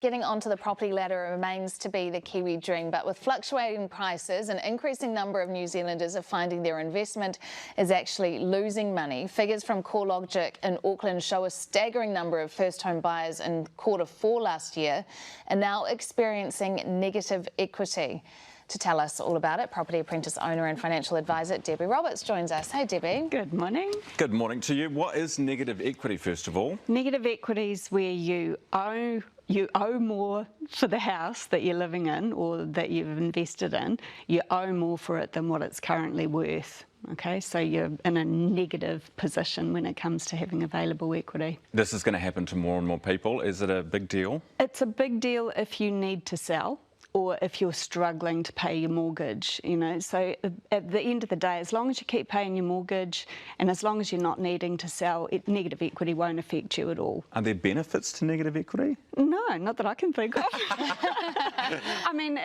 Getting onto the property ladder remains to be the Kiwi dream, but with fluctuating prices, an increasing number of New Zealanders are finding their investment is actually losing money. Figures from CoreLogic in Auckland show a staggering number of first home buyers in Q4 last year are now experiencing negative equity. To tell us all about it, Property Apprentice owner and financial advisor Debbie Roberts joins us. Hey Debbie. Good morning. Good morning to you. What is negative equity, first of all? Negative equity is where you owe more for the house that you're living in or that you've invested in. You owe more for it than what it's currently worth. Okay, so you're in a negative position when it comes to having available equity. This is going to happen to more and more people. Is it a big deal? It's a big deal if you need to sell, or if you're struggling to pay your mortgage, So at the end of the day, as long as you keep paying your mortgage and as long as you're not needing to sell, negative equity won't affect you at all. Are there benefits to negative equity? No, not that I can think of. I mean,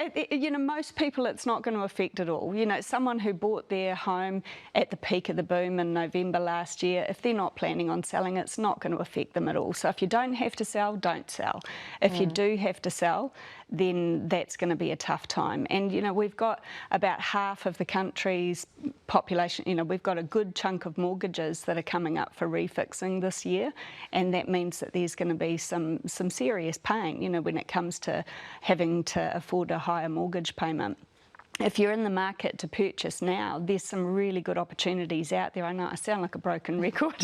most people it's not going to affect at all. Someone who bought their home at the peak of the boom in November last year, if they're not planning on selling, it's not going to affect them at all. So if you don't have to sell, don't sell. If you do have to sell, then that's going to be a tough time. And, we've got about half of the country's population, we've got a good chunk of mortgages that are coming up for refixing this year. And that means that there's going to be some serious pain, when it comes to having to afford a higher mortgage payment. If you're in the market to purchase now, there's some really good opportunities out there. I know I sound like a broken record,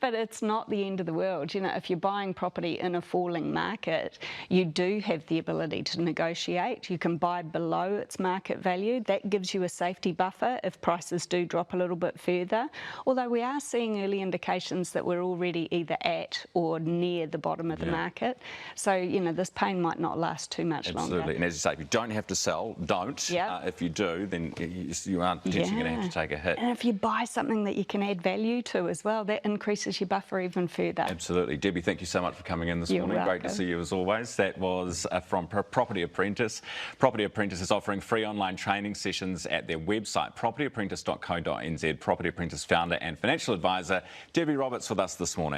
but it's not the end of the world. If you're buying property in a falling market, you do have the ability to negotiate. You can buy below its market value. That gives you a safety buffer if prices do drop a little bit further. Although we are seeing early indications that we're already either at or near the bottom of the market. So, this pain might not last too much longer. Absolutely. And as you say, if you don't have to sell, don't. Yep. If you do, then you are potentially going to have to take a hit. And if you buy something that you can add value to as well, that increases your buffer even further. Absolutely. Debbie, thank you so much for coming in this morning. Welcome. Great to see you as always. That was from Property Apprentice. Property Apprentice is offering free online training sessions at their website, propertyapprentice.co.nz. Property Apprentice founder and financial advisor Debbie Roberts with us this morning.